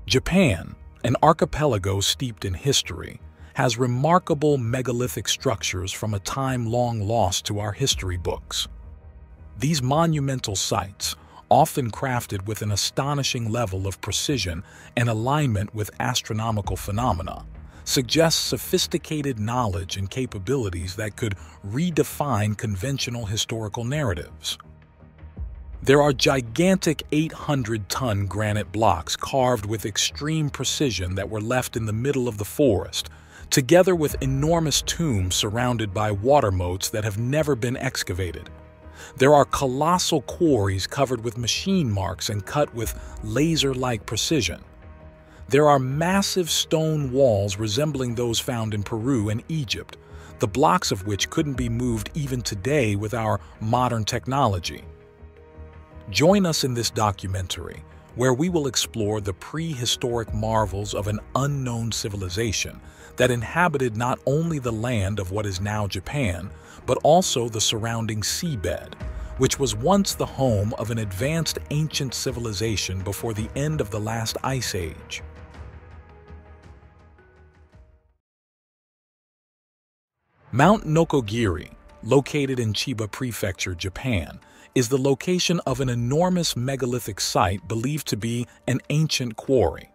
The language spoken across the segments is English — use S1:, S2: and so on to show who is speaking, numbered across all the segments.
S1: Japan, an archipelago steeped in history, has remarkable megalithic structures from a time long lost to our history books. These monumental sites, often crafted with an astonishing level of precision and alignment with astronomical phenomena, suggest sophisticated knowledge and capabilities that could redefine conventional historical narratives. There are gigantic 800-ton granite blocks carved with extreme precision that were left in the middle of the forest, together with enormous tombs surrounded by water moats that have never been excavated. There are colossal quarries covered with machine marks and cut with laser-like precision. There are massive stone walls resembling those found in Peru and Egypt, the blocks of which couldn't be moved even today with our modern technology. Join us in this documentary, where we will explore the prehistoric marvels of an unknown civilization that inhabited not only the land of what is now Japan, but also the surrounding seabed, which was once the home of an advanced ancient civilization before the end of the last ice age. Mount Nokogiri, located in Chiba Prefecture, Japan, is the location of an enormous megalithic site believed to be an ancient quarry.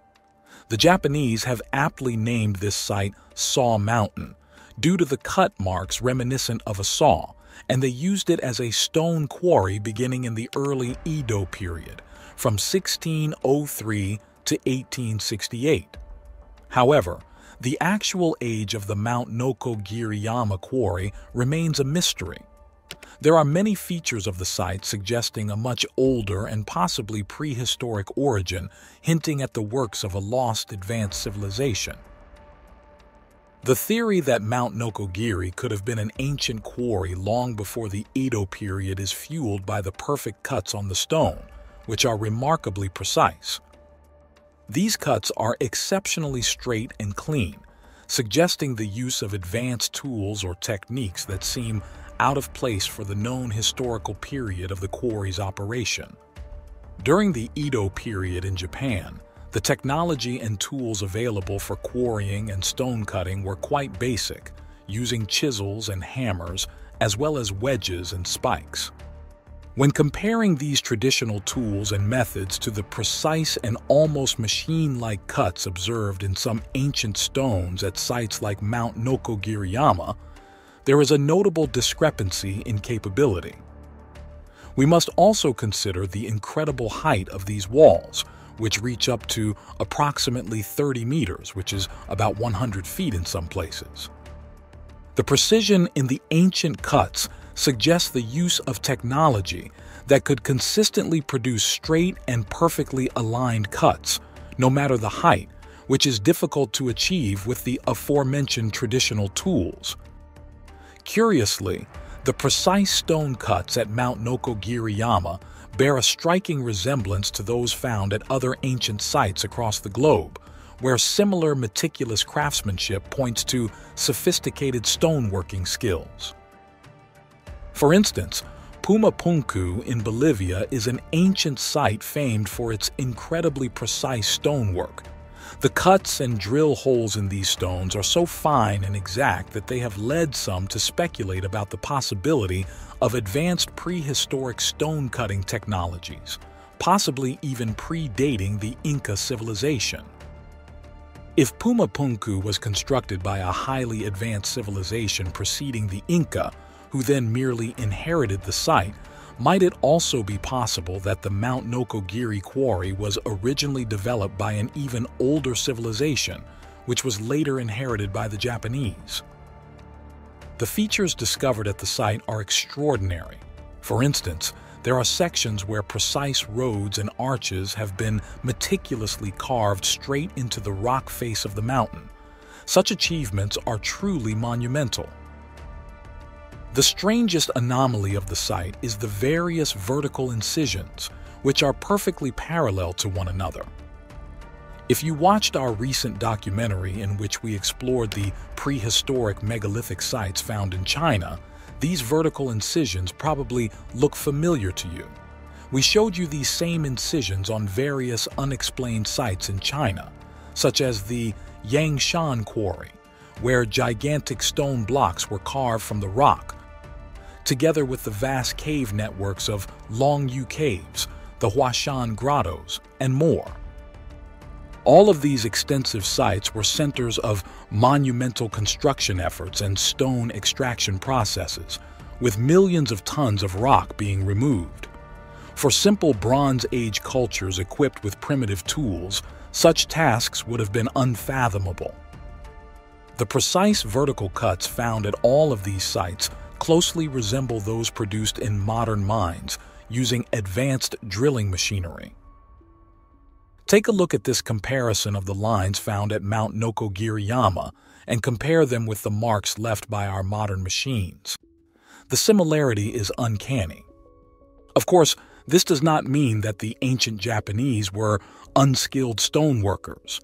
S1: The Japanese have aptly named this site Saw Mountain due to the cut marks reminiscent of a saw, and they used it as a stone quarry beginning in the early Edo period, from 1603 to 1868. However, the actual age of the Mount Nokogiriyama quarry remains a mystery. There are many features of the site suggesting a much older and possibly prehistoric origin, hinting at the works of a lost advanced civilization. The theory that Mount Nokogiri could have been an ancient quarry long before the Edo period is fueled by the perfect cuts on the stone, which are remarkably precise. These cuts are exceptionally straight and clean, suggesting the use of advanced tools or techniques that seem out of place for the known historical period of the quarry's operation. During the Edo period in Japan, the technology and tools available for quarrying and stone cutting were quite basic, using chisels and hammers, as well as wedges and spikes. When comparing these traditional tools and methods to the precise and almost machine-like cuts observed in some ancient stones at sites like Mount Nokogiriyama, there is a notable discrepancy in capability. We must also consider the incredible height of these walls, which reach up to approximately 30 meters, which is about 100 feet in some places. The precision in the ancient cuts suggests the use of technology that could consistently produce straight and perfectly aligned cuts, no matter the height, which is difficult to achieve with the aforementioned traditional tools. Curiously, the precise stone cuts at Mount Nokogiriyama bear a striking resemblance to those found at other ancient sites across the globe, where similar meticulous craftsmanship points to sophisticated stoneworking skills. For instance, Pumapunku in Bolivia is an ancient site famed for its incredibly precise stonework. The cuts and drill holes in these stones are so fine and exact that they have led some to speculate about the possibility of advanced prehistoric stone-cutting technologies, possibly even predating the Inca civilization. If Pumapunku was constructed by a highly advanced civilization preceding the Inca, who then merely inherited the site, might it also be possible that the Mount Nokogiri quarry was originally developed by an even older civilization, which was later inherited by the Japanese? The features discovered at the site are extraordinary. For instance, there are sections where precise roads and arches have been meticulously carved straight into the rock face of the mountain. Such achievements are truly monumental. The strangest anomaly of the site is the various vertical incisions, which are perfectly parallel to one another. If you watched our recent documentary in which we explored the prehistoric megalithic sites found in China, these vertical incisions probably look familiar to you. We showed you these same incisions on various unexplained sites in China, such as the Yangshan Quarry, where gigantic stone blocks were carved from the rock, together with the vast cave networks of Longyu Caves, the Huashan Grottos, and more. All of these extensive sites were centers of monumental construction efforts and stone extraction processes, with millions of tons of rock being removed. For simple Bronze Age cultures equipped with primitive tools, such tasks would have been unfathomable. The precise vertical cuts found at all of these sites closely resemble those produced in modern mines using advanced drilling machinery. Take a look at this comparison of the lines found at Mount Nokogiriyama and compare them with the marks left by our modern machines. The similarity is uncanny. Of course, this does not mean that the ancient Japanese were unskilled stoneworkers.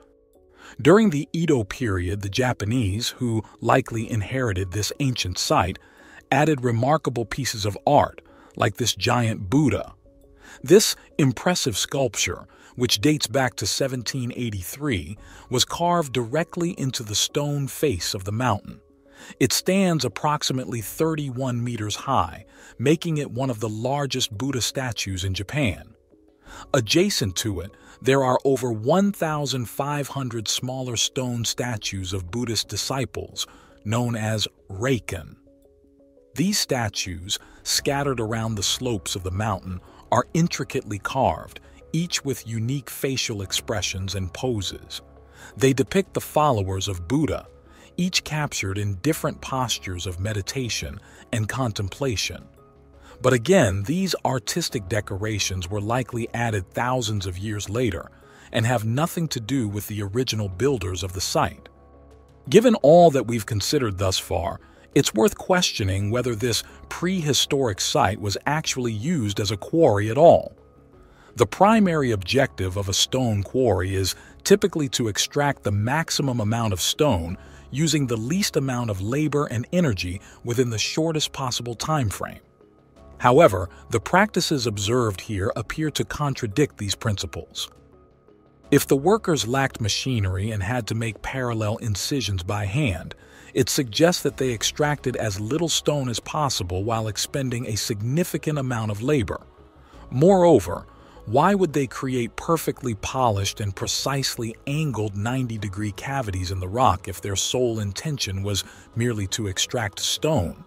S1: During the Edo period, the Japanese, who likely inherited this ancient site, added remarkable pieces of art, like this giant Buddha. This impressive sculpture, which dates back to 1783, was carved directly into the stone face of the mountain. It stands approximately 31 meters high, making it one of the largest Buddha statues in Japan. Adjacent to it, there are over 1,500 smaller stone statues of Buddhist disciples, known as Reikan. These statues, scattered around the slopes of the mountain, are intricately carved, each with unique facial expressions and poses. They depict the followers of Buddha, each captured in different postures of meditation and contemplation. But again, these artistic decorations were likely added thousands of years later and have nothing to do with the original builders of the site. Given all that we've considered thus far, it's worth questioning whether this prehistoric site was actually used as a quarry at all. The primary objective of a stone quarry is typically to extract the maximum amount of stone using the least amount of labor and energy within the shortest possible time frame. However, the practices observed here appear to contradict these principles. If the workers lacked machinery and had to make parallel incisions by hand, it suggests that they extracted as little stone as possible while expending a significant amount of labor. Moreover, why would they create perfectly polished and precisely angled 90-degree cavities in the rock if their sole intention was merely to extract stone?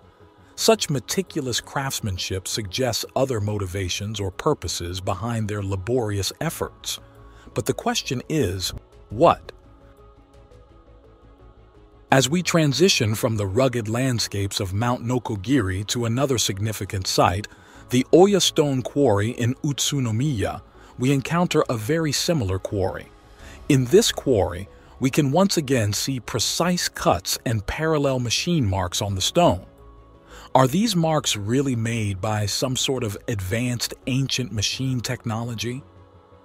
S1: Such meticulous craftsmanship suggests other motivations or purposes behind their laborious efforts. But the question is, what? As we transition from the rugged landscapes of Mount Nokogiri to another significant site, the Oya Stone Quarry in Utsunomiya, we encounter a very similar quarry. In this quarry, we can once again see precise cuts and parallel machine marks on the stone. Are these marks really made by some sort of advanced ancient machine technology?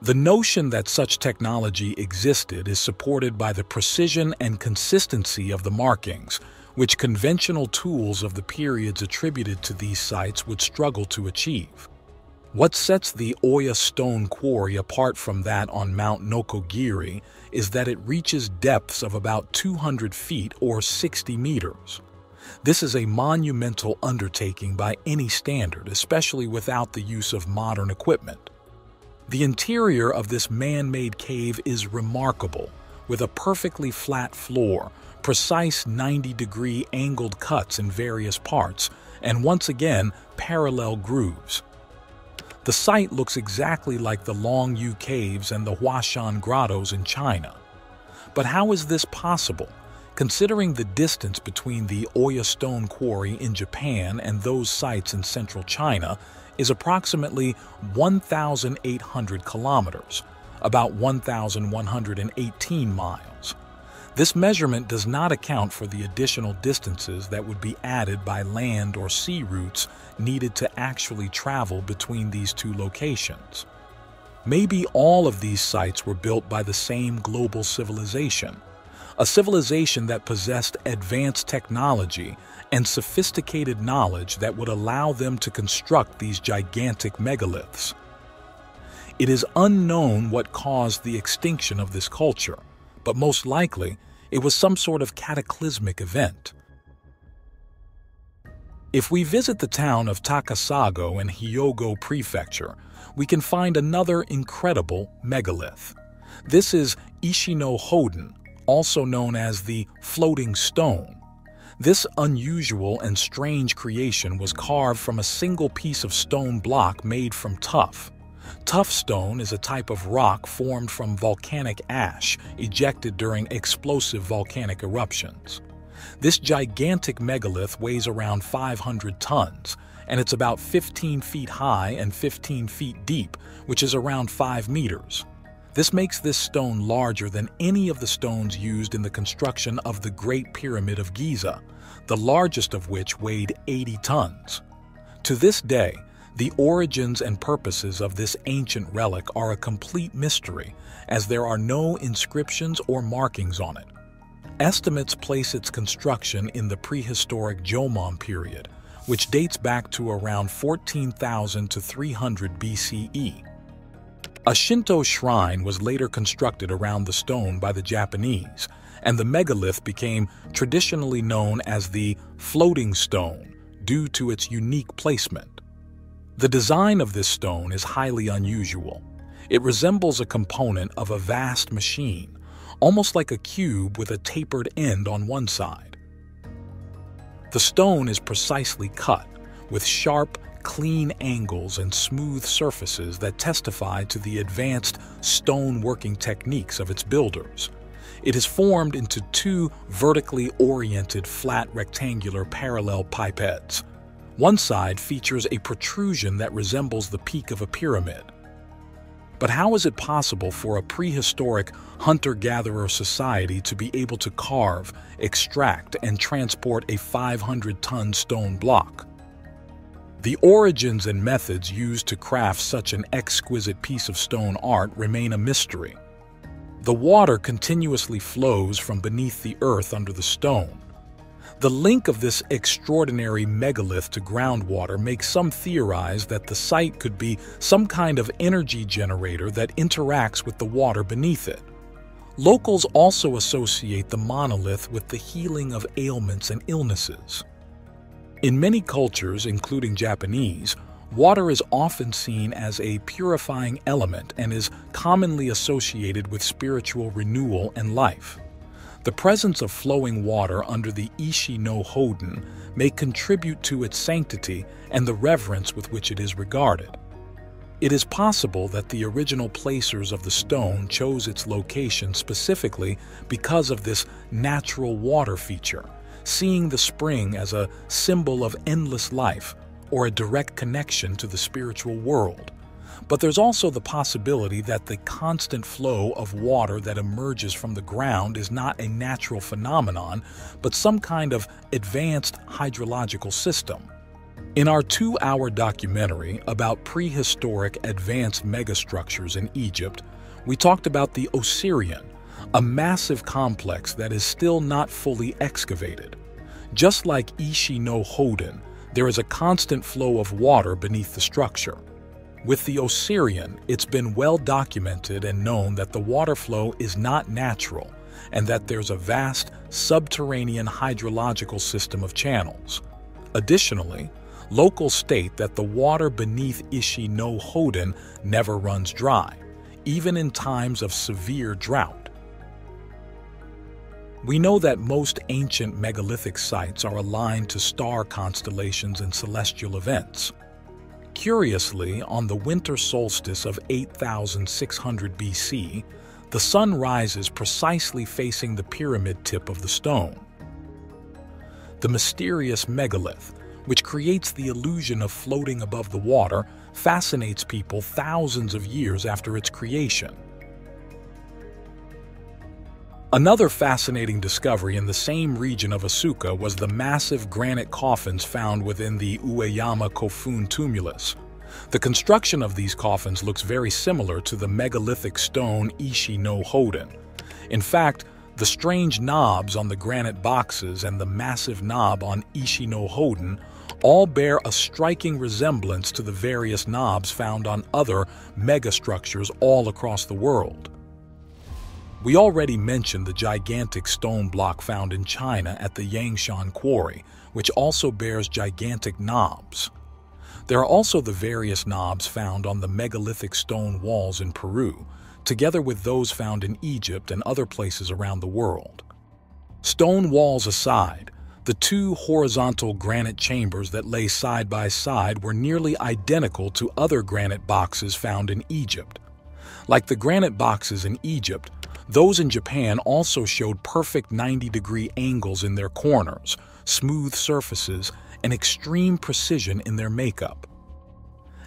S1: The notion that such technology existed is supported by the precision and consistency of the markings, which conventional tools of the periods attributed to these sites would struggle to achieve. What sets the Oya Stone Quarry apart from that on Mount Nokogiri is that it reaches depths of about 200 feet or 60 meters. This is a monumental undertaking by any standard, especially without the use of modern equipment. The interior of this man-made cave is remarkable, with a perfectly flat floor, precise 90-degree angled cuts in various parts, and once again, parallel grooves. The site looks exactly like the Longyu Caves and the Huashan Grottos in China. But how is this possible, considering the distance between the Oya Stone Quarry in Japan and those sites in central China is approximately 1,800 kilometers, about 1,118 miles. This measurement does not account for the additional distances that would be added by land or sea routes needed to actually travel between these two locations. Maybe all of these sites were built by the same global civilization, a civilization that possessed advanced technology and sophisticated knowledge that would allow them to construct these gigantic megaliths. It is unknown what caused the extinction of this culture, but most likely it was some sort of cataclysmic event. If we visit the town of Takasago in Hyogo Prefecture, we can find another incredible megalith. This is Ishino Hoden, also known as the Floating Stone. This unusual and strange creation was carved from a single piece of stone block made from tuff. Tuff stone is a type of rock formed from volcanic ash ejected during explosive volcanic eruptions. This gigantic megalith weighs around 500 tons, and it's about 15 feet high and 15 feet deep, which is around 5 meters. This makes this stone larger than any of the stones used in the construction of the Great Pyramid of Giza, the largest of which weighed 80 tons. To this day, the origins and purposes of this ancient relic are a complete mystery, as there are no inscriptions or markings on it. Estimates place its construction in the prehistoric Jomon period, which dates back to around 14,000 to 300 BCE. A Shinto shrine was later constructed around the stone by the Japanese, and the megalith became traditionally known as the Floating Stone due to its unique placement. The design of this stone is highly unusual. It resembles a component of a vast machine, almost like a cube with a tapered end on one side. The stone is precisely cut, with sharp, clean angles and smooth surfaces that testify to the advanced stone-working techniques of its builders. It is formed into two vertically oriented flat rectangular parallel pipets. One side features a protrusion that resembles the peak of a pyramid. But how is it possible for a prehistoric hunter-gatherer society to be able to carve, extract, and transport a 500-ton stone block? The origins and methods used to craft such an exquisite piece of stone art remain a mystery. The water continuously flows from beneath the earth under the stone. The link of this extraordinary megalith to groundwater makes some theorize that the site could be some kind of energy generator that interacts with the water beneath it. Locals also associate the monolith with the healing of ailments and illnesses. In many cultures, including Japanese, water is often seen as a purifying element and is commonly associated with spiritual renewal and life. The presence of flowing water under the Ishi no Hoden may contribute to its sanctity and the reverence with which it is regarded. It is possible that the original placers of the stone chose its location specifically because of this natural water feature, seeing the spring as a symbol of endless life or a direct connection to the spiritual world. But there's also the possibility that the constant flow of water that emerges from the ground is not a natural phenomenon, but some kind of advanced hydrological system. In our 2-hour documentary about prehistoric advanced megastructures in Egypt, we talked about the Osirian, a massive complex that is still not fully excavated. Just like Ishi no Hoden, there is a constant flow of water beneath the structure. With the Osirian, it's been well documented and known that the water flow is not natural and that there's a vast subterranean hydrological system of channels. Additionally, locals state that the water beneath Ishi no Hoden never runs dry, even in times of severe drought. We know that most ancient megalithic sites are aligned to star constellations and celestial events. Curiously, on the winter solstice of 8,600 BC, the sun rises precisely facing the pyramid tip of the stone. The mysterious megalith, which creates the illusion of floating above the water, fascinates people thousands of years after its creation. Another fascinating discovery in the same region of Asuka was the massive granite coffins found within the Ueyama Kofun tumulus. The construction of these coffins looks very similar to the megalithic stone Ishi no Hoden. In fact, the strange knobs on the granite boxes and the massive knob on Ishi no Hoden all bear a striking resemblance to the various knobs found on other megastructures all across the world. We already mentioned the gigantic stone block found in China at the Yangshan Quarry, which also bears gigantic knobs. There are also the various knobs found on the megalithic stone walls in Peru, together with those found in Egypt and other places around the world. Stone walls aside, the two horizontal granite chambers that lay side by side were nearly identical to other granite boxes found in Egypt. Like the granite boxes in Egypt, those in Japan also showed perfect 90-degree angles in their corners, smooth surfaces, and extreme precision in their makeup.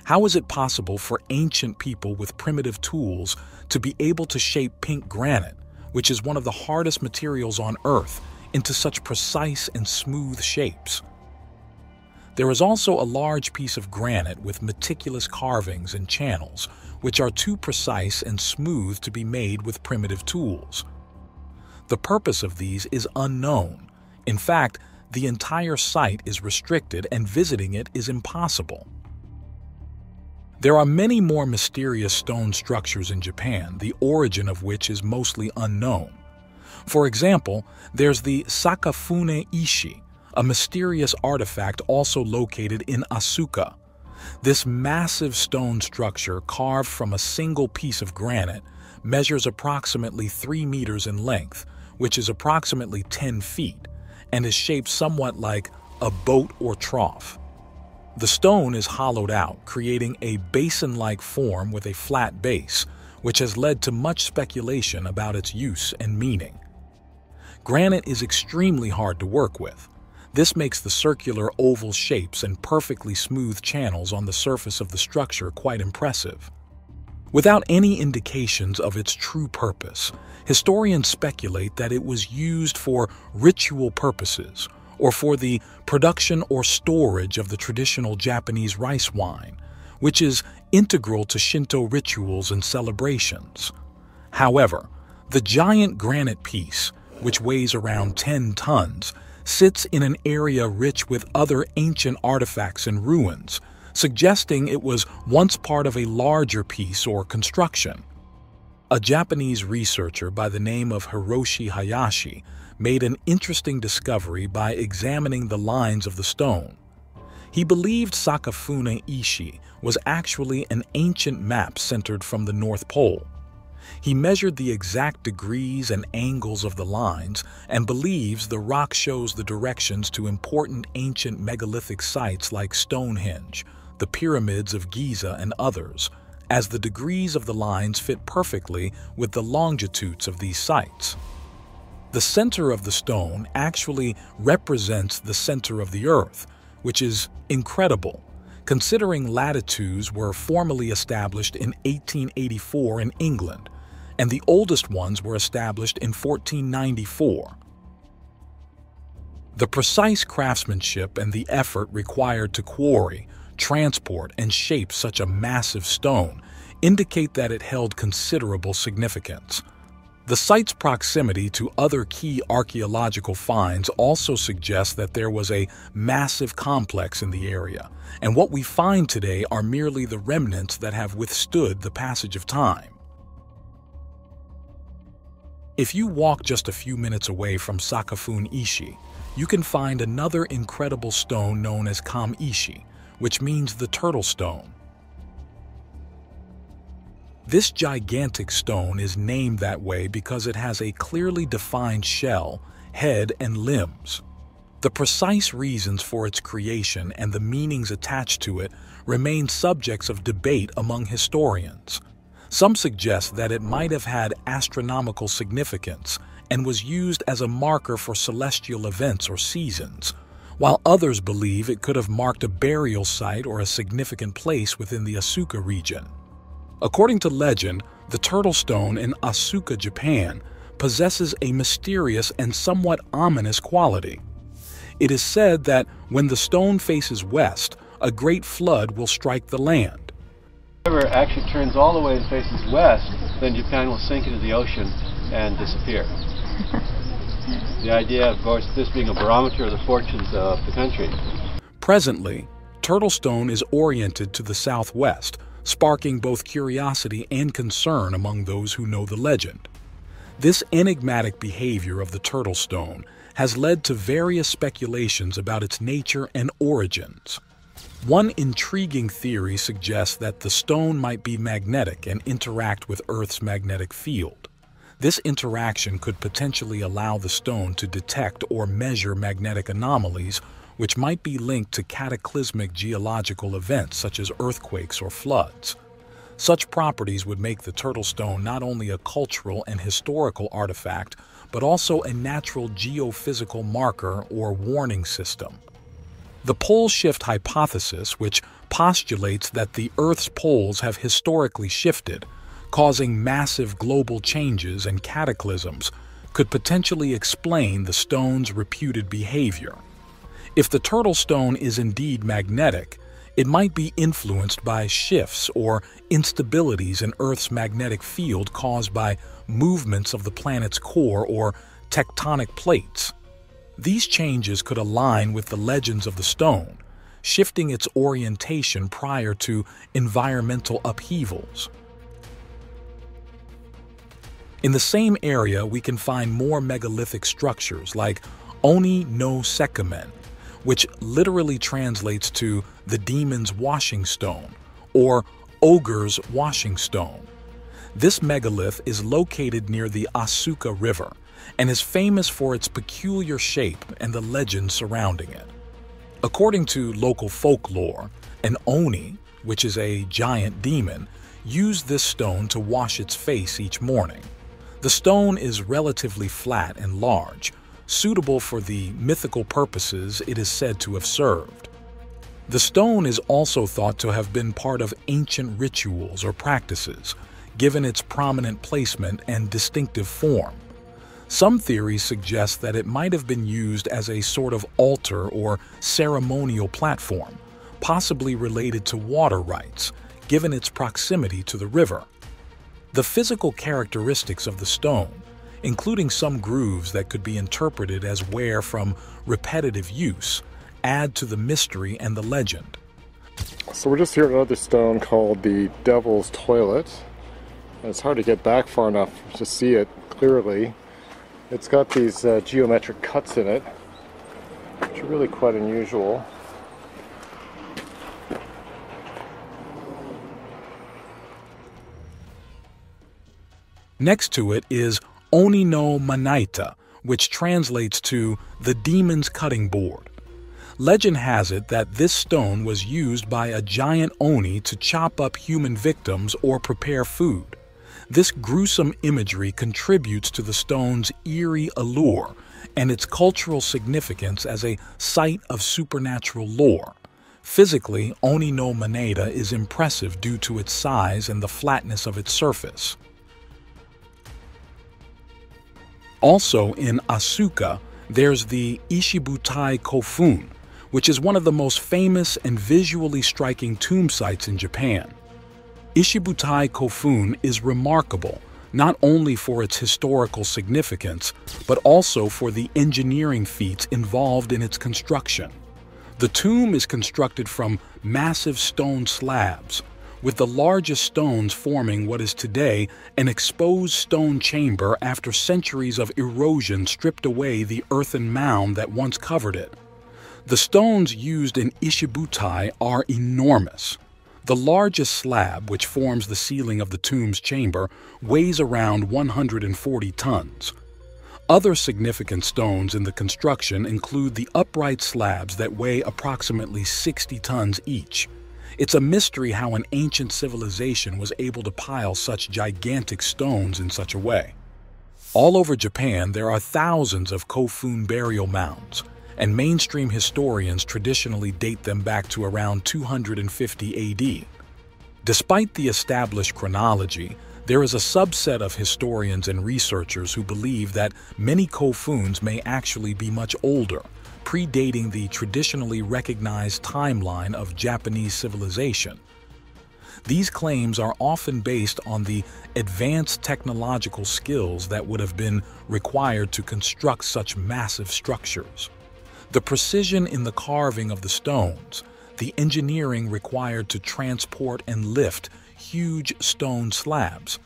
S1: How is it possible for ancient people with primitive tools to be able to shape pink granite, which is one of the hardest materials on Earth, into such precise and smooth shapes? There is also a large piece of granite with meticulous carvings and channels, which are too precise and smooth to be made with primitive tools. The purpose of these is unknown. In fact, the entire site is restricted and visiting it is impossible. There are many more mysterious stone structures in Japan, the origin of which is mostly unknown. For example, there's the Sakafune Ishi, a mysterious artifact also located in Asuka. This massive stone structure, carved from a single piece of granite, measures approximately 3 meters in length, which is approximately 10 feet, and is shaped somewhat like a boat or trough. The stone is hollowed out, creating a basin-like form with a flat base, which has led to much speculation about its use and meaning. Granite is extremely hard to work with. This makes the circular oval shapes and perfectly smooth channels on the surface of the structure quite impressive. Without any indications of its true purpose, historians speculate that it was used for ritual purposes or for the production or storage of the traditional Japanese rice wine, which is integral to Shinto rituals and celebrations. However, the giant granite piece, which weighs around 10 tons, sits in an area rich with other ancient artifacts and ruins, suggesting it was once part of a larger piece or construction. A Japanese researcher by the name of Hiroshi Hayashi made an interesting discovery by examining the lines of the stone. He believed Sakafune Ishi was actually an ancient map centered from the North Pole. He measured the exact degrees and angles of the lines and believes the rock shows the directions to important ancient megalithic sites like Stonehenge, the pyramids of Giza, and others, as the degrees of the lines fit perfectly with the longitudes of these sites. The center of the stone actually represents the center of the Earth, which is incredible, considering latitudes were formally established in 1884 in England, and the oldest ones were established in 1494. The precise craftsmanship and the effort required to quarry, transport, and shape such a massive stone indicate that it held considerable significance. The site's proximity to other key archaeological finds also suggests that there was a massive complex in the area, and what we find today are merely the remnants that have withstood the passage of time. If you walk just a few minutes away from Sakafune Ishi, you can find another incredible stone known as Kam-ishi, which means the turtle stone. This gigantic stone is named that way because it has a clearly defined shell, head, and limbs. The precise reasons for its creation and the meanings attached to it remain subjects of debate among historians. Some suggest that it might have had astronomical significance and was used as a marker for celestial events or seasons, while others believe it could have marked a burial site or a significant place within the Asuka region. According to legend, the turtle stone in Asuka, Japan, possesses a mysterious and somewhat ominous quality. It is said that when the stone faces west, a great flood will strike the land.
S2: If it actually turns all the way and faces west, then Japan will sink into the ocean and disappear. The idea, of course, this being a barometer of the fortunes of the country.
S1: Presently, Turtlestone is oriented to the southwest, sparking both curiosity and concern among those who know the legend. This enigmatic behavior of the Turtlestone has led to various speculations about its nature and origins. One intriguing theory suggests that the stone might be magnetic and interact with Earth's magnetic field. This interaction could potentially allow the stone to detect or measure magnetic anomalies, which might be linked to cataclysmic geological events such as earthquakes or floods. Such properties would make the Turtlestone not only a cultural and historical artifact, but also a natural geophysical marker or warning system. The pole shift hypothesis, which postulates that the Earth's poles have historically shifted, causing massive global changes and cataclysms, could potentially explain the stone's reputed behavior. If the Turtlestone is indeed magnetic, it might be influenced by shifts or instabilities in Earth's magnetic field caused by movements of the planet's core or tectonic plates. These changes could align with the legends of the stone, shifting its orientation prior to environmental upheavals. In the same area, we can find more megalithic structures like Oni no Sekimen, which literally translates to the demon's washing stone or ogre's washing stone. This megalith is located near the Asuka River and is famous for its peculiar shape and the legend surrounding it. According to local folklore, an Oni, which is a giant demon, used this stone to wash its face each morning. The stone is relatively flat and large, suitable for the mythical purposes it is said to have served. The stone is also thought to have been part of ancient rituals or practices, given its prominent placement and distinctive form. Some theories suggest that it might have been used as a sort of altar or ceremonial platform, possibly related to water rites, given its proximity to the river. The physical characteristics of the stone, including some grooves that could be interpreted as wear from repetitive use, add to the mystery and the legend.
S3: So we're just here at another stone called the Devil's Toilet. And it's hard to get back far enough to see it clearly. It's got these geometric cuts in it, which are really quite unusual.
S1: Next to it is Oni no Manaita, which translates to the demon's cutting board. Legend has it that this stone was used by a giant Oni to chop up human victims or prepare food. This gruesome imagery contributes to the stone's eerie allure and its cultural significance as a site of supernatural lore. Physically, Oni no Manaita is impressive due to its size and the flatness of its surface. Also in Asuka, there's the Ishibutai Kofun, which is one of the most famous and visually striking tomb sites in Japan. Ishibutai Kofun is remarkable not only for its historical significance, but also for the engineering feats involved in its construction. The tomb is constructed from massive stone slabs, with the largest stones forming what is today an exposed stone chamber after centuries of erosion stripped away the earthen mound that once covered it. The stones used in Ishibutai are enormous. The largest slab, which forms the ceiling of the tomb's chamber, weighs around 140 tons. Other significant stones in the construction include the upright slabs that weigh approximately 60 tons each. It's a mystery how an ancient civilization was able to pile such gigantic stones in such a way. All over Japan, there are thousands of Kofun burial mounds, and mainstream historians traditionally date them back to around 250 AD. Despite the established chronology, there is a subset of historians and researchers who believe that many Kofuns may actually be much older, predating the traditionally recognized timeline of Japanese civilization. These claims are often based on the advanced technological skills that would have been required to construct such massive structures. The precision in the carving of the stones, the engineering required to transport and lift huge stone slabs,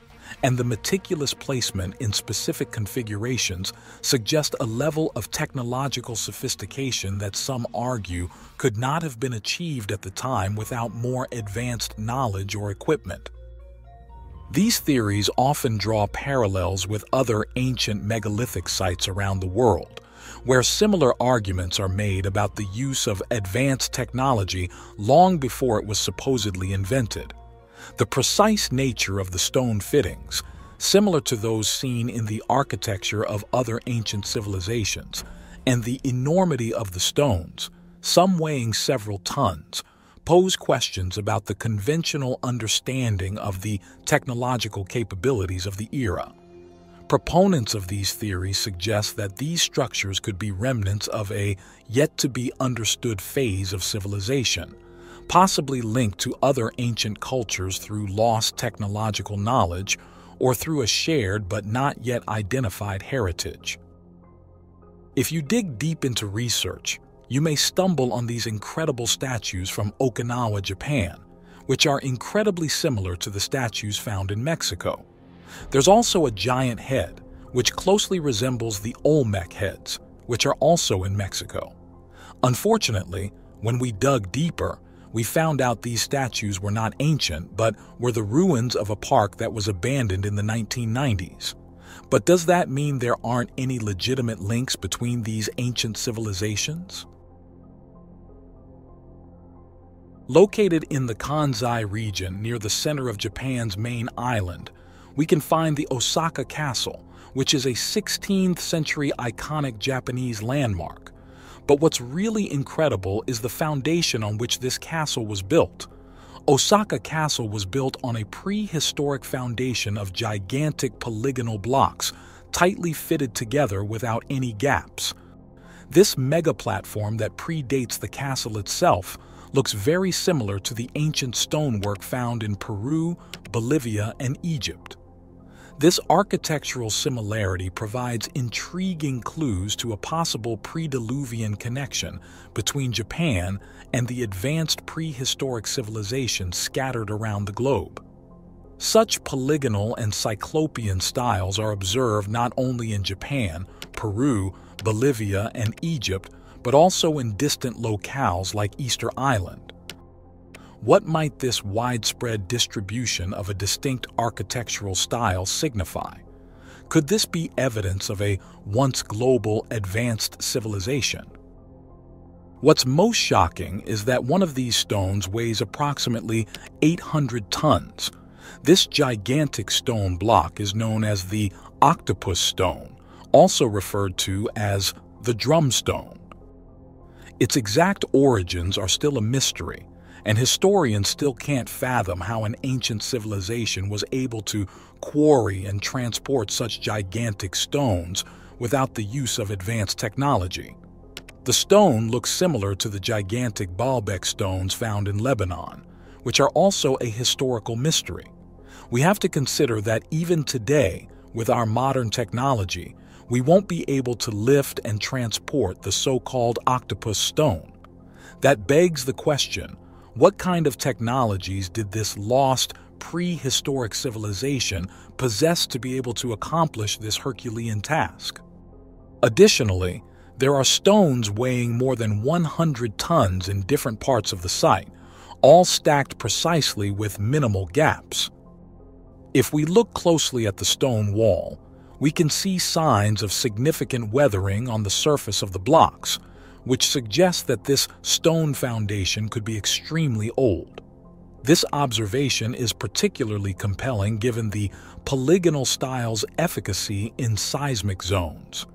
S1: and the meticulous placement in specific configurations suggest a level of technological sophistication that some argue could not have been achieved at the time without more advanced knowledge or equipment. These theories often draw parallels with other ancient megalithic sites around the world, where similar arguments are made about the use of advanced technology long before it was supposedly invented. The precise nature of the stone fittings, similar to those seen in the architecture of other ancient civilizations, and the enormity of the stones, some weighing several tons, pose questions about the conventional understanding of the technological capabilities of the era. Proponents of these theories suggest that these structures could be remnants of a yet-to-be-understood phase of civilization, possibly linked to other ancient cultures through lost technological knowledge or through a shared but not yet identified heritage. If you dig deep into research, you may stumble on these incredible statues from Okinawa, Japan, which are incredibly similar to the statues found in Mexico. There's also a giant head, which closely resembles the Olmec heads, which are also in Mexico. Unfortunately, when we dug deeper, we found out these statues were not ancient, but were the ruins of a park that was abandoned in the 1990s. But does that mean there aren't any legitimate links between these ancient civilizations? Located in the Kansai region near the center of Japan's main island, we can find the Osaka Castle, which is a 16th century iconic Japanese landmark. But what's really incredible is the foundation on which this castle was built. Osaka Castle was built on a prehistoric foundation of gigantic polygonal blocks, tightly fitted together without any gaps. This mega platform that predates the castle itself looks very similar to the ancient stonework found in Peru, Bolivia, and Egypt. This architectural similarity provides intriguing clues to a possible pre-Diluvian connection between Japan and the advanced prehistoric civilizations scattered around the globe. Such polygonal and cyclopean styles are observed not only in Japan, Peru, Bolivia, and Egypt, but also in distant locales like Easter Island. What might this widespread distribution of a distinct architectural style signify? Could this be evidence of a once global advanced civilization? What's most shocking is that one of these stones weighs approximately 800 tons. This gigantic stone block is known as the octopus stone, also referred to as the drum stone. Its exact origins are still a mystery, and historians still can't fathom how an ancient civilization was able to quarry and transport such gigantic stones without the use of advanced technology. The stone looks similar to the gigantic Baalbek stones found in Lebanon, which are also a historical mystery. We have to consider that even today, with our modern technology, we won't be able to lift and transport the so-called octopus stone. That begs the question, what kind of technologies did this lost prehistoric civilization possess to be able to accomplish this Herculean task? Additionally, there are stones weighing more than 100 tons in different parts of the site, all stacked precisely with minimal gaps. If we look closely at the stone wall, we can see signs of significant weathering on the surface of the blocks, which suggests that this stone foundation could be extremely old. This observation is particularly compelling given the polygonal style's efficacy in seismic zones.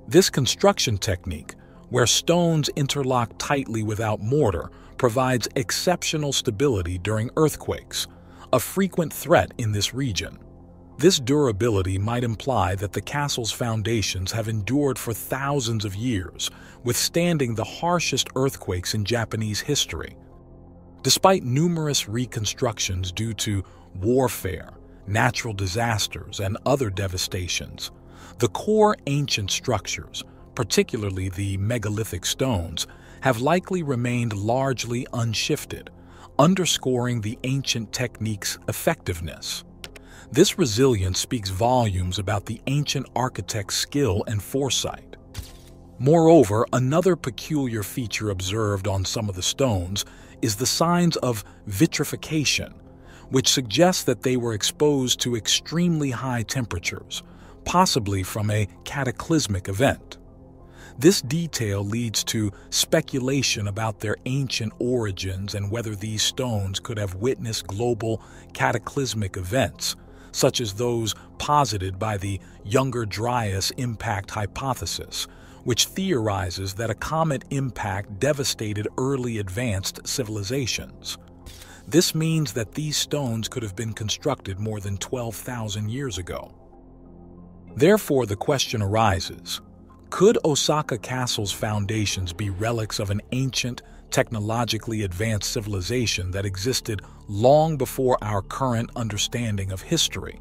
S1: This construction technique, where stones interlock tightly without mortar, provides exceptional stability during earthquakes, a frequent threat in this region. This durability might imply that the castle's foundations have endured for thousands of years, withstanding the harshest earthquakes in Japanese history. Despite numerous reconstructions due to warfare, natural disasters, and other devastations, the core ancient structures, particularly the megalithic stones, have likely remained largely unshifted, underscoring the ancient technique's effectiveness. This resilience speaks volumes about the ancient architect's skill and foresight. Moreover, another peculiar feature observed on some of the stones is the signs of vitrification, which suggests that they were exposed to extremely high temperatures, possibly from a cataclysmic event. This detail leads to speculation about their ancient origins and whether these stones could have witnessed global cataclysmic events, such as those posited by the Younger Dryas impact hypothesis, which theorizes that a comet impact devastated early advanced civilizations. This means that these stones could have been constructed more than 12,000 years ago. Therefore, the question arises, could Osaka Castle's foundations be relics of an ancient, technologically advanced civilization that existed long before our current understanding of history?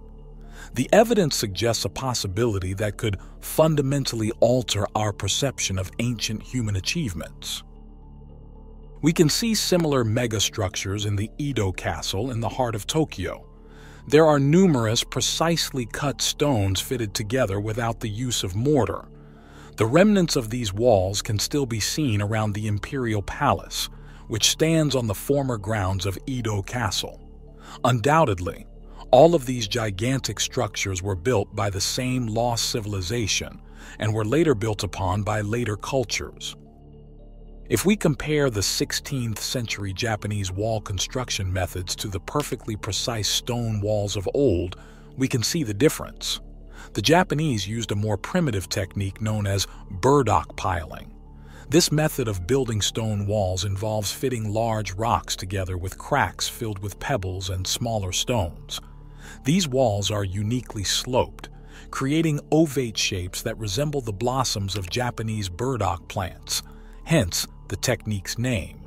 S1: The evidence suggests a possibility that could fundamentally alter our perception of ancient human achievements. We can see similar megastructures in the Edo Castle in the heart of Tokyo. There are numerous precisely cut stones fitted together without the use of mortar. The remnants of these walls can still be seen around the Imperial Palace, which stands on the former grounds of Edo Castle. Undoubtedly, all of these gigantic structures were built by the same lost civilization and were later built upon by later cultures. If we compare the 16th century Japanese wall construction methods to the perfectly precise stone walls of old, we can see the difference. The Japanese used a more primitive technique known as burdock piling. This method of building stone walls involves fitting large rocks together with cracks filled with pebbles and smaller stones. These walls are uniquely sloped, creating ovate shapes that resemble the blossoms of Japanese burdock plants, hence the technique's name.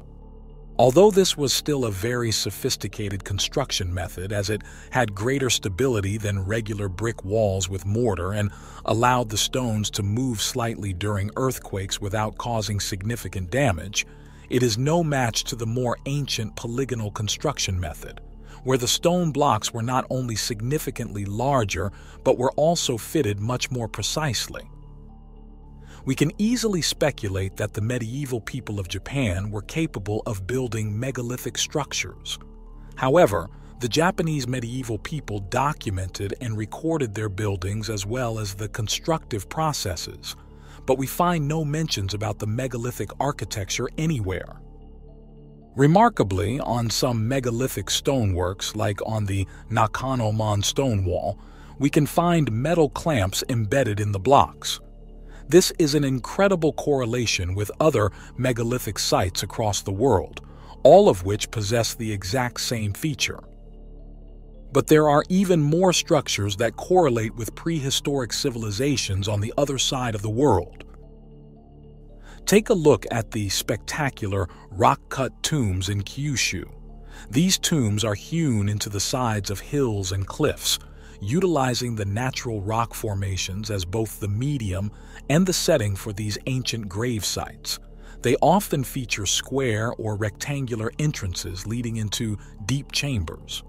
S1: Although this was still a very sophisticated construction method, as it had greater stability than regular brick walls with mortar and allowed the stones to move slightly during earthquakes without causing significant damage, it is no match to the more ancient polygonal construction method, where the stone blocks were not only significantly larger, but were also fitted much more precisely. We can easily speculate that the medieval people of Japan were capable of building megalithic structures. However, the Japanese medieval people documented and recorded their buildings as well as the constructive processes, but we find no mentions about the megalithic architecture anywhere. Remarkably, on some megalithic stoneworks, like on the Nakano-mon stone wall, we can find metal clamps embedded in the blocks. This is an incredible correlation with other megalithic sites across the world, all of which possess the exact same feature. But there are even more structures that correlate with prehistoric civilizations on the other side of the world. Take a look at the spectacular rock-cut tombs in Kyushu. These tombs are hewn into the sides of hills and cliffs, utilizing the natural rock formations as both the medium and the setting for these ancient grave sites. They often feature square or rectangular entrances leading into deep chambers.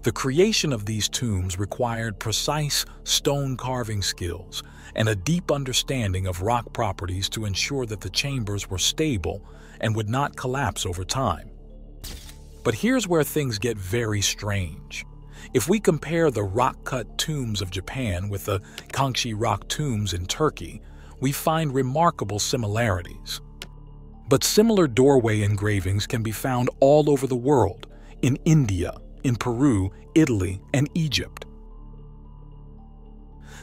S1: The creation of these tombs required precise stone carving skills and a deep understanding of rock properties to ensure that the chambers were stable and would not collapse over time. But here's where things get very strange. If we compare the rock-cut tombs of Japan with the Kangxi rock tombs in Turkey, we find remarkable similarities. But similar doorway engravings can be found all over the world, in India, in Peru, Italy, and Egypt.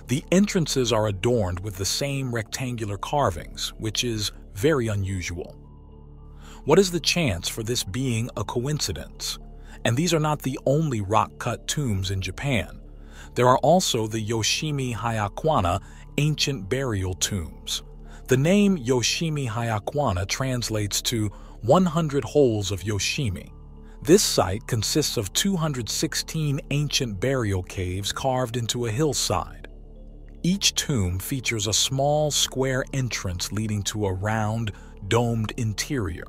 S1: The entrances are adorned with the same rectangular carvings, which is very unusual. What is the chance for this being a coincidence? And these are not the only rock-cut tombs in Japan. There are also the Yoshimi Hayakwana ancient burial tombs. The name Yoshimi Hayakwana translates to 100 holes of Yoshimi. This site consists of 216 ancient burial caves carved into a hillside. Each tomb features a small square entrance leading to a round, domed interior.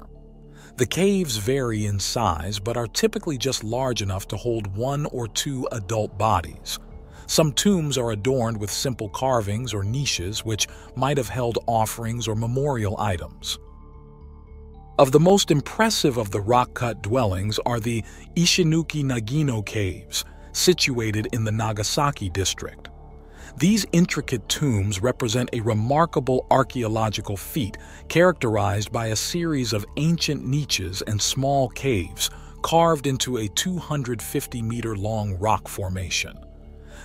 S1: The caves vary in size but are typically just large enough to hold 1 or 2 adult bodies. Some tombs are adorned with simple carvings or niches which might have held offerings or memorial items. Of the most impressive of the rock-cut dwellings are the Ishinuki Nagino Caves, situated in the Nagasaki district. These intricate tombs represent a remarkable archaeological feat characterized by a series of ancient niches and small caves carved into a 250-meter-long rock formation.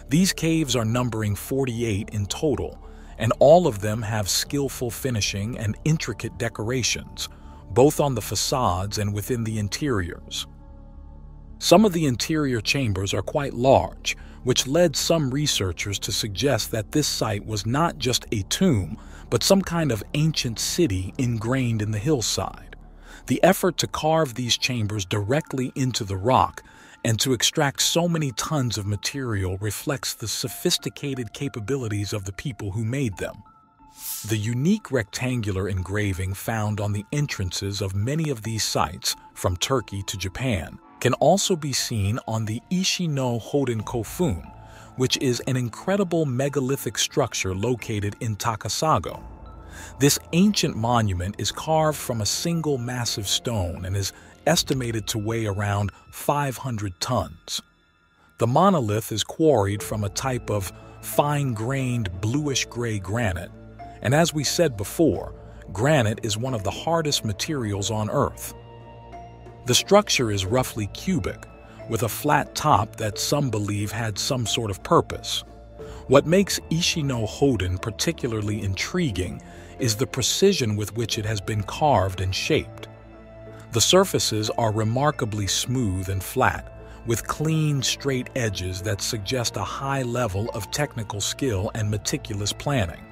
S1: These caves are numbering 48 in total, and all of them have skillful finishing and intricate decorations, both on the facades and within the interiors. Some of the interior chambers are quite large, which led some researchers to suggest that this site was not just a tomb, but some kind of ancient city ingrained in the hillside. The effort to carve these chambers directly into the rock and to extract so many tons of material reflects the sophisticated capabilities of the people who made them. The unique rectangular engraving found on the entrances of many of these sites, from Turkey to Japan, can also be seen on the Ishi-no Hoden Kofun, which is an incredible megalithic structure located in Takasago. This ancient monument is carved from a single massive stone and is estimated to weigh around 500 tons. The monolith is quarried from a type of fine-grained bluish-gray granite, and as we said before, granite is one of the hardest materials on Earth. The structure is roughly cubic, with a flat top that some believe had some sort of purpose. What makes Ishi-no Hoden particularly intriguing is the precision with which it has been carved and shaped. The surfaces are remarkably smooth and flat, with clean, straight edges that suggest a high level of technical skill and meticulous planning.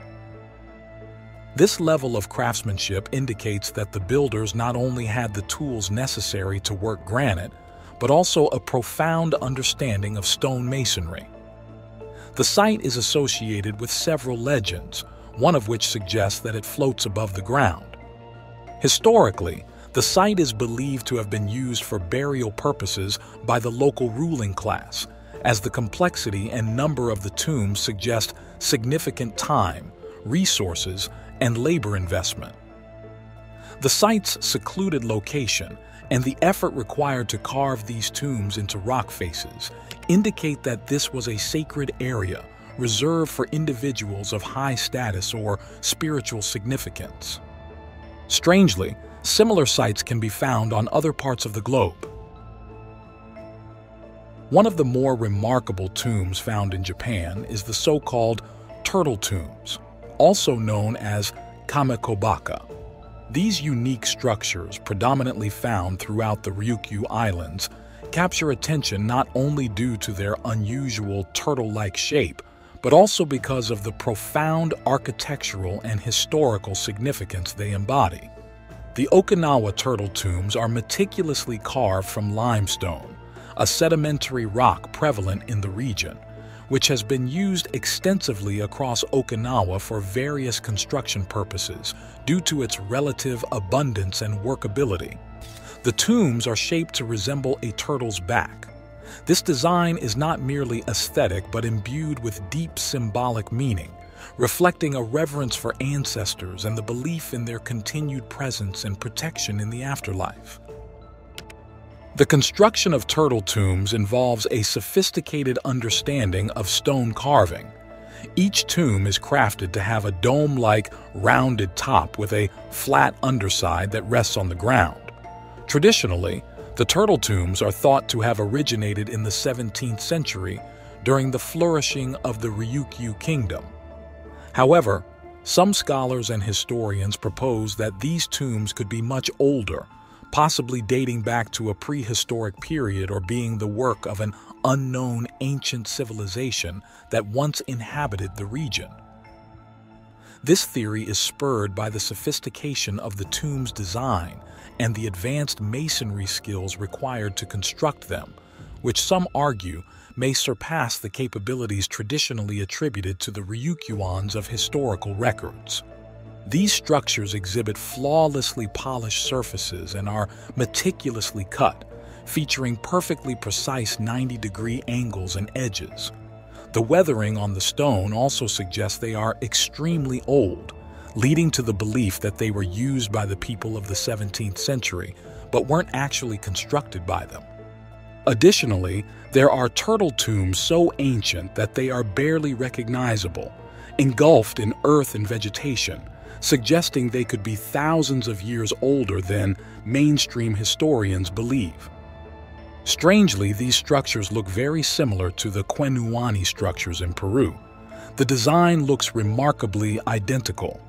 S1: This level of craftsmanship indicates that the builders not only had the tools necessary to work granite, but also a profound understanding of stone masonry. The site is associated with several legends, one of which suggests that it floats above the ground. Historically, the site is believed to have been used for burial purposes by the local ruling class, as the complexity and number of the tombs suggest significant time, resources, and labor investment. The site's secluded location and the effort required to carve these tombs into rock faces indicate that this was a sacred area reserved for individuals of high status or spiritual significance. Strangely, similar sites can be found on other parts of the globe. One of the more remarkable tombs found in Japan is the so-called turtle tombs, also known as kamekobaka. These unique structures, predominantly found throughout the Ryukyu Islands, capture attention not only due to their unusual turtle-like shape, but also because of the profound architectural and historical significance they embody. The Okinawa turtle tombs are meticulously carved from limestone, a sedimentary rock prevalent in the region, which has been used extensively across Okinawa for various construction purposes due to its relative abundance and workability. The tombs are shaped to resemble a turtle's back. This design is not merely aesthetic but imbued with deep symbolic meaning, reflecting a reverence for ancestors and the belief in their continued presence and protection in the afterlife. The construction of turtle tombs involves a sophisticated understanding of stone carving. Each tomb is crafted to have a dome-like, rounded top with a flat underside that rests on the ground. Traditionally, the turtle tombs are thought to have originated in the 17th century during the flourishing of the Ryukyu Kingdom. However, some scholars and historians propose that these tombs could be much older, possibly dating back to a prehistoric period or being the work of an unknown ancient civilization that once inhabited the region. This theory is spurred by the sophistication of the tomb's design and the advanced masonry skills required to construct them, which some argue may surpass the capabilities traditionally attributed to the Ryukyuans of historical records. These structures exhibit flawlessly polished surfaces and are meticulously cut, featuring perfectly precise 90-degree angles and edges. The weathering on the stone also suggests they are extremely old, leading to the belief that they were used by the people of the 17th century, but weren't actually constructed by them. Additionally, there are turtle tombs so ancient that they are barely recognizable, engulfed in earth and vegetation, suggesting they could be thousands of years older than mainstream historians believe. Strangely, these structures look very similar to the Quenuani structures in Peru. The design looks remarkably identical.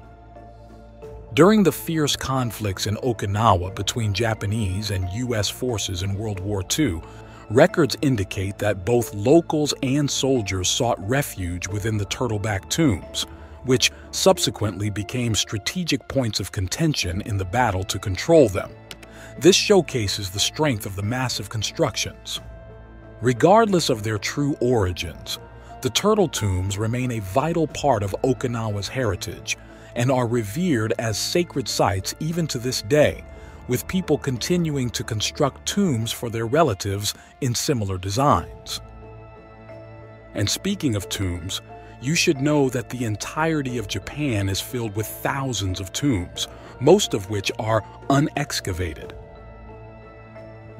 S1: During the fierce conflicts in Okinawa between Japanese and U.S. forces in World War II, records indicate that both locals and soldiers sought refuge within the turtleback tombs, which subsequently became strategic points of contention in the battle to control them. This showcases the strength of the massive constructions. Regardless of their true origins, the turtle tombs remain a vital part of Okinawa's heritage and are revered as sacred sites even to this day, with people continuing to construct tombs for their relatives in similar designs. And speaking of tombs, you should know that the entirety of Japan is filled with thousands of tombs, most of which are unexcavated.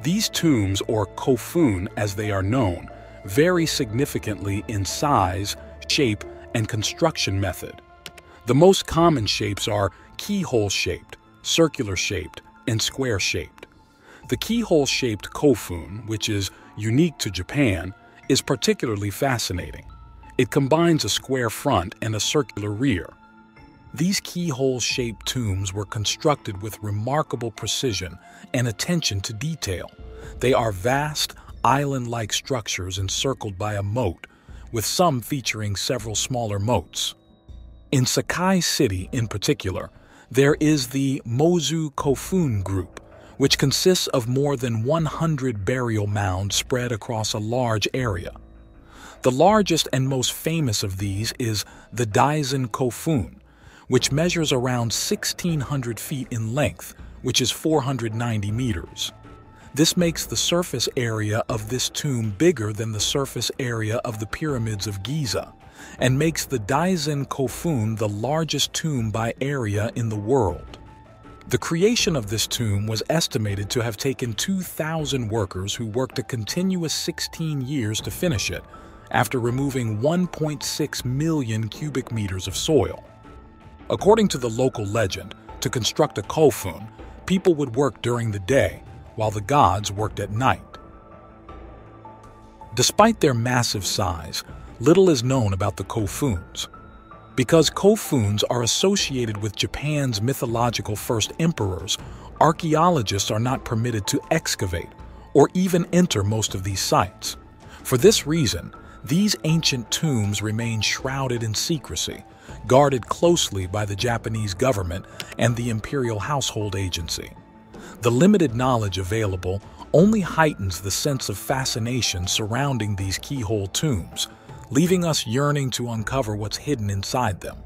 S1: These tombs, or kofun as they are known, vary significantly in size, shape, and construction method. The most common shapes are keyhole-shaped, circular-shaped, and square-shaped. The keyhole-shaped kofun, which is unique to Japan, is particularly fascinating. It combines a square front and a circular rear. These keyhole-shaped tombs were constructed with remarkable precision and attention to detail. They are vast, island-like structures encircled by a moat, with some featuring several smaller moats. In Sakai City in particular, there is the Mozu Kofun group, which consists of more than 100 burial mounds spread across a large area. The largest and most famous of these is the Daisen Kofun, which measures around 1,600 feet in length, which is 490 meters. This makes the surface area of this tomb bigger than the surface area of the pyramids of Giza, and makes the Daisen Kofun the largest tomb by area in the world. The creation of this tomb was estimated to have taken 2,000 workers who worked a continuous 16 years to finish it, after removing 1.6 million cubic meters of soil. According to the local legend, to construct a kofun, people would work during the day, while the gods worked at night. Despite their massive size, little is known about the kofuns. Because kofuns are associated with Japan's mythological first emperors, archaeologists are not permitted to excavate or even enter most of these sites. For this reason, these ancient tombs remain shrouded in secrecy, guarded closely by the Japanese government and the Imperial Household Agency. The limited knowledge available only heightens the sense of fascination surrounding these keyhole tombs, leaving us yearning to uncover what's hidden inside them.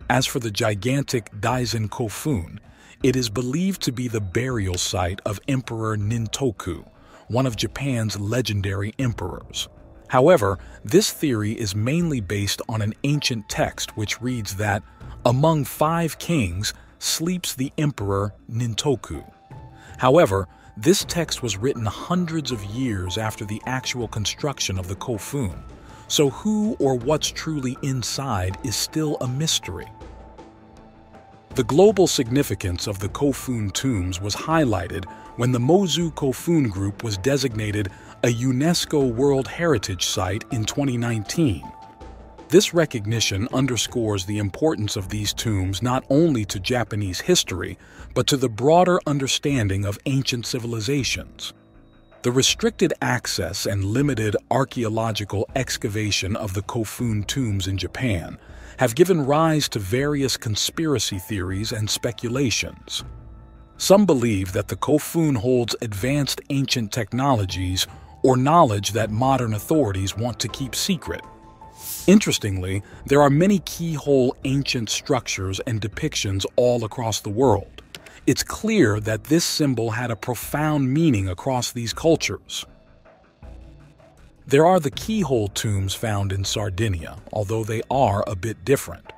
S1: As for the gigantic Daisen Kofun, it is believed to be the burial site of Emperor Nintoku, one of Japan's legendary emperors. However, this theory is mainly based on an ancient text which reads that, among 5 kings sleeps the Emperor Nintoku. However, this text was written hundreds of years after the actual construction of the kofun, so who or what's truly inside is still a mystery. The global significance of the kofun tombs was highlighted when the Mozu Kofun Group was designated a UNESCO World Heritage Site in 2019. This recognition underscores the importance of these tombs not only to Japanese history, but to the broader understanding of ancient civilizations. The restricted access and limited archaeological excavation of the Kofun tombs in Japan have given rise to various conspiracy theories and speculations. Some believe that the kofun holds advanced ancient technologies or knowledge that modern authorities want to keep secret. Interestingly, there are many keyhole ancient structures and depictions all across the world. It's clear that this symbol had a profound meaning across these cultures. There are the keyhole tombs found in Sardinia, although they are a bit different.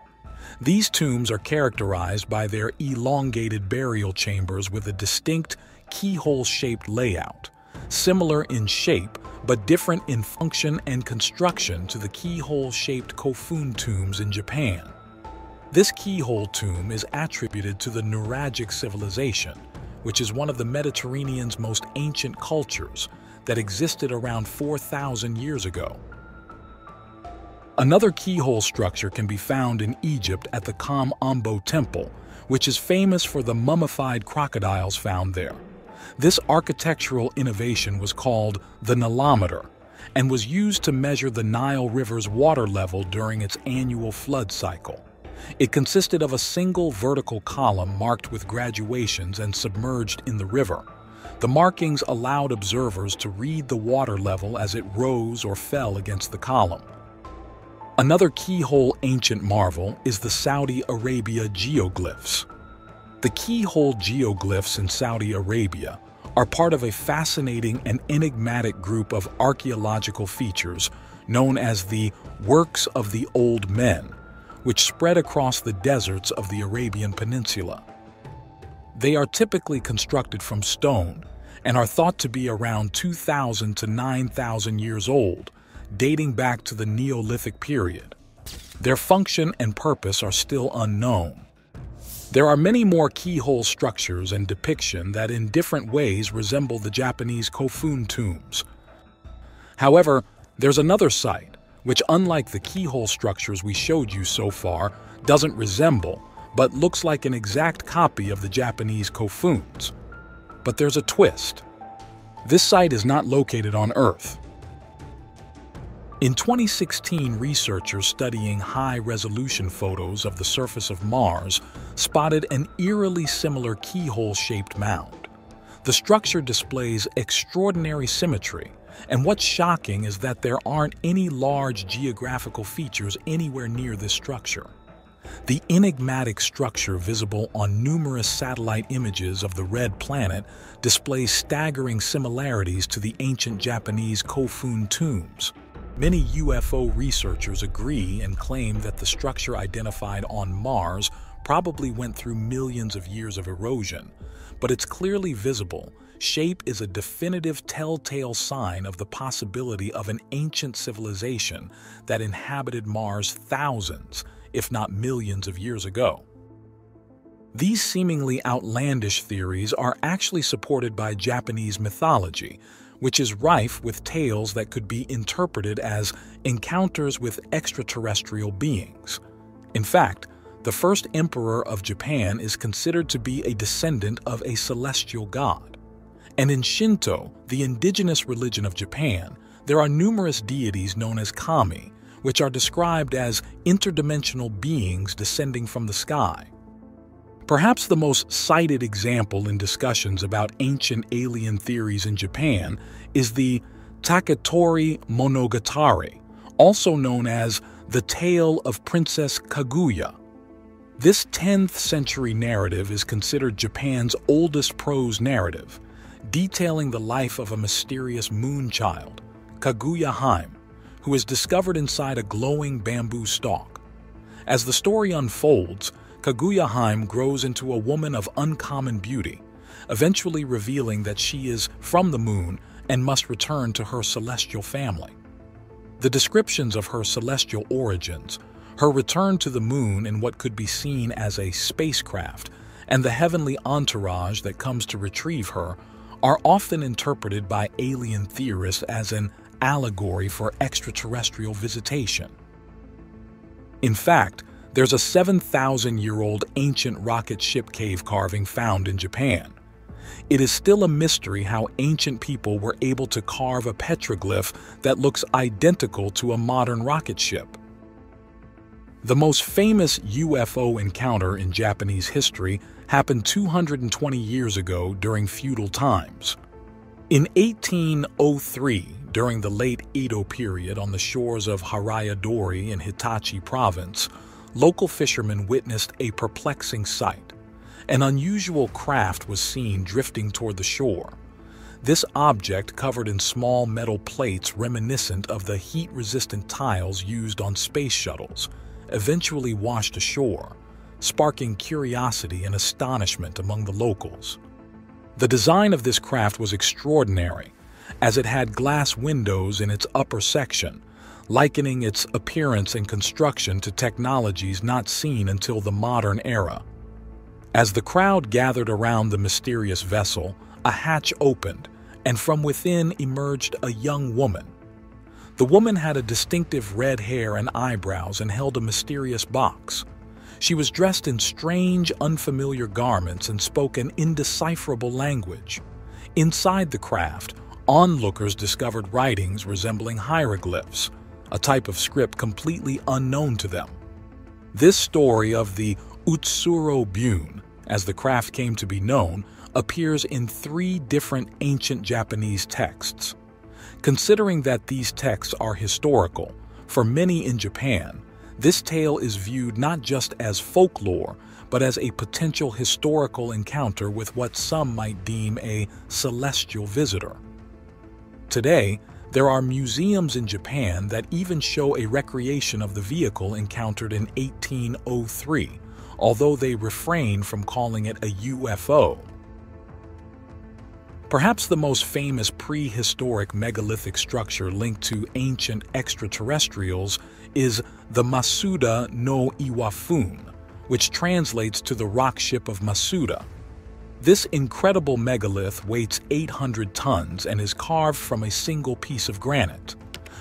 S1: These tombs are characterized by their elongated burial chambers with a distinct keyhole-shaped layout, similar in shape but different in function and construction to the keyhole-shaped Kofun tombs in Japan. This keyhole tomb is attributed to the Nuragic civilization, which is one of the Mediterranean's most ancient cultures that existed around 4,000 years ago. Another keyhole structure can be found in Egypt at the Kam Ombo Temple, which is famous for the mummified crocodiles found there. This architectural innovation was called the Nilometer and was used to measure the Nile River's water level during its annual flood cycle. It consisted of a single vertical column marked with graduations and submerged in the river. The markings allowed observers to read the water level as it rose or fell against the column. Another keyhole ancient marvel is the Saudi Arabia geoglyphs. The keyhole geoglyphs in Saudi Arabia are part of a fascinating and enigmatic group of archaeological features known as the Works of the Old Men, which spread across the deserts of the Arabian Peninsula. They are typically constructed from stone and are thought to be around 2,000 to 9,000 years old, dating back to the Neolithic period. Their function and purpose are still unknown. There are many more keyhole structures and depiction that in different ways resemble the Japanese Kofun tombs. However, there's another site, which unlike the keyhole structures we showed you so far, doesn't resemble, but looks like an exact copy of the Japanese Kofuns. But there's a twist. This site is not located on Earth. In 2016, researchers studying high-resolution photos of the surface of Mars spotted an eerily similar keyhole-shaped mound. The structure displays extraordinary symmetry, and what's shocking is that there aren't any large geographical features anywhere near this structure. The enigmatic structure visible on numerous satellite images of the Red Planet displays staggering similarities to the ancient Japanese Kofun tombs. Many UFO researchers agree and claim that the structure identified on Mars probably went through millions of years of erosion, but it's clearly visible. Shape is a definitive telltale sign of the possibility of an ancient civilization that inhabited Mars thousands, if not millions of years ago. These seemingly outlandish theories are actually supported by Japanese mythology, which is rife with tales that could be interpreted as encounters with extraterrestrial beings. In fact, the first emperor of Japan is considered to be a descendant of a celestial god. And in Shinto, the indigenous religion of Japan, there are numerous deities known as kami, which are described as interdimensional beings descending from the sky. Perhaps the most cited example in discussions about ancient alien theories in Japan is the Taketori Monogatari, also known as the Tale of Princess Kaguya. This 10th century narrative is considered Japan's oldest prose narrative, detailing the life of a mysterious moon child, Kaguya Hime, who is discovered inside a glowing bamboo stalk. As the story unfolds, Kaguya Hime grows into a woman of uncommon beauty, eventually revealing that she is from the moon and must return to her celestial family. The descriptions of her celestial origins, her return to the moon in what could be seen as a spacecraft, and the heavenly entourage that comes to retrieve her are often interpreted by alien theorists as an allegory for extraterrestrial visitation. In fact, there's a 7,000-year-old ancient rocket ship cave carving found in Japan. It is still a mystery how ancient people were able to carve a petroglyph that looks identical to a modern rocket ship. The most famous UFO encounter in Japanese history happened 220 years ago during feudal times. In 1803, during the late Edo period on the shores of Haraiyadori in Hitachi Province, local fishermen witnessed a perplexing sight. An unusual craft was seen drifting toward the shore. This object, covered in small metal plates reminiscent of the heat-resistant tiles used on space shuttles, eventually washed ashore, sparking curiosity and astonishment among the locals. The design of this craft was extraordinary, as it had glass windows in its upper section, likening its appearance and construction to technologies not seen until the modern era. As the crowd gathered around the mysterious vessel, a hatch opened, and from within emerged a young woman. The woman had a distinctive red hair and eyebrows and held a mysterious box. She was dressed in strange, unfamiliar garments and spoke an indecipherable language. Inside the craft, onlookers discovered writings resembling hieroglyphs, a type of script completely unknown to them. This story of the Utsuro Bune, as the craft came to be known, appears in 3 different ancient Japanese texts. Considering that these texts are historical, for many in Japan, this tale is viewed not just as folklore, but as a potential historical encounter with what some might deem a celestial visitor. Today, there are museums in Japan that even show a recreation of the vehicle encountered in 1803, although they refrain from calling it a UFO. Perhaps the most famous prehistoric megalithic structure linked to ancient extraterrestrials is the Masuda no Iwafun, which translates to the rock ship of Masuda. This incredible megalith weighs 800 tons and is carved from a single piece of granite.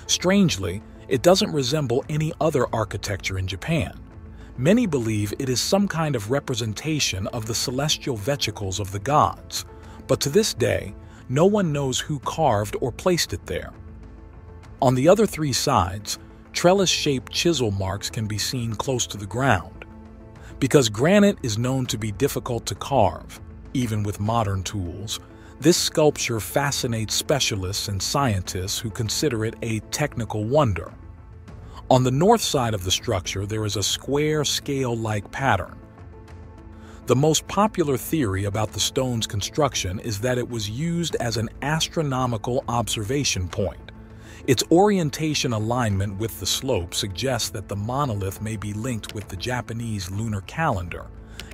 S1: Strangely, it doesn't resemble any other architecture in Japan. Many believe it is some kind of representation of the celestial vesicles of the gods, but to this day, no one knows who carved or placed it there. On the other 3 sides, trellis-shaped chisel marks can be seen close to the ground. Because granite is known to be difficult to carve, even with modern tools, this sculpture fascinates specialists and scientists who consider it a technical wonder. On the north side of the structure, there is a square scale-like pattern. The most popular theory about the stone's construction is that it was used as an astronomical observation point. Its orientation alignment with the slope suggests that the monolith may be linked with the Japanese lunar calendar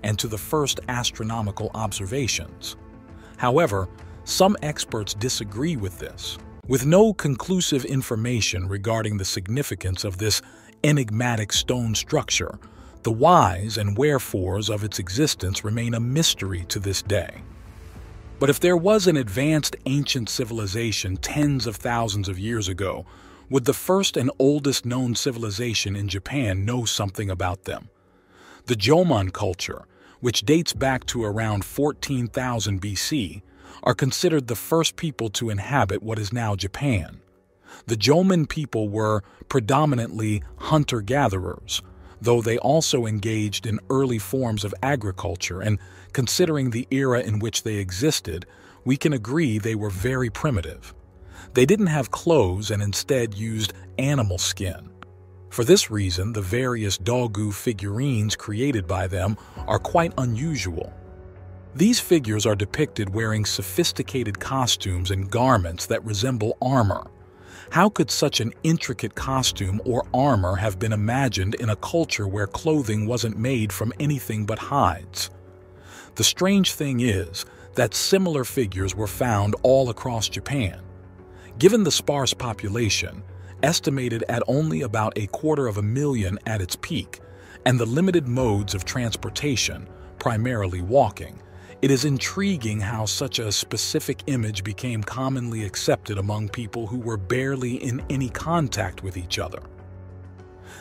S1: and to the first astronomical observations. However, some experts disagree with this. With no conclusive information regarding the significance of this enigmatic stone structure, the whys and wherefores of its existence remain a mystery to this day. But if there was an advanced ancient civilization tens of thousands of years ago, would the first and oldest known civilization in Japan know something about them? The Jomon culture, which dates back to around 14,000 BC, are considered the first people to inhabit what is now Japan. The Jomon people were predominantly hunter-gatherers, though they also engaged in early forms of agriculture, and considering the era in which they existed, we can agree they were very primitive. They didn't have clothes and instead used animal skin. For this reason, the various dogu figurines created by them are quite unusual. These figures are depicted wearing sophisticated costumes and garments that resemble armor. How could such an intricate costume or armor have been imagined in a culture where clothing wasn't made from anything but hides? The strange thing is that similar figures were found all across Japan. Given the sparse population, estimated at only about 250,000 at its peak, and the limited modes of transportation, primarily walking, it is intriguing how such a specific image became commonly accepted among people who were barely in any contact with each other.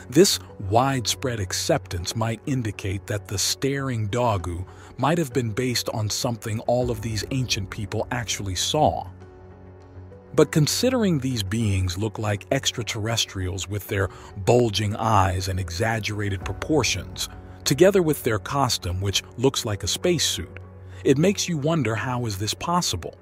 S1: This widespread acceptance might indicate that the staring dogu might have been based on something all of these ancient people actually saw. But considering these beings look like extraterrestrials with their bulging eyes and exaggerated proportions, together with their costume which looks like a spacesuit, it makes you wonder, how is this possible?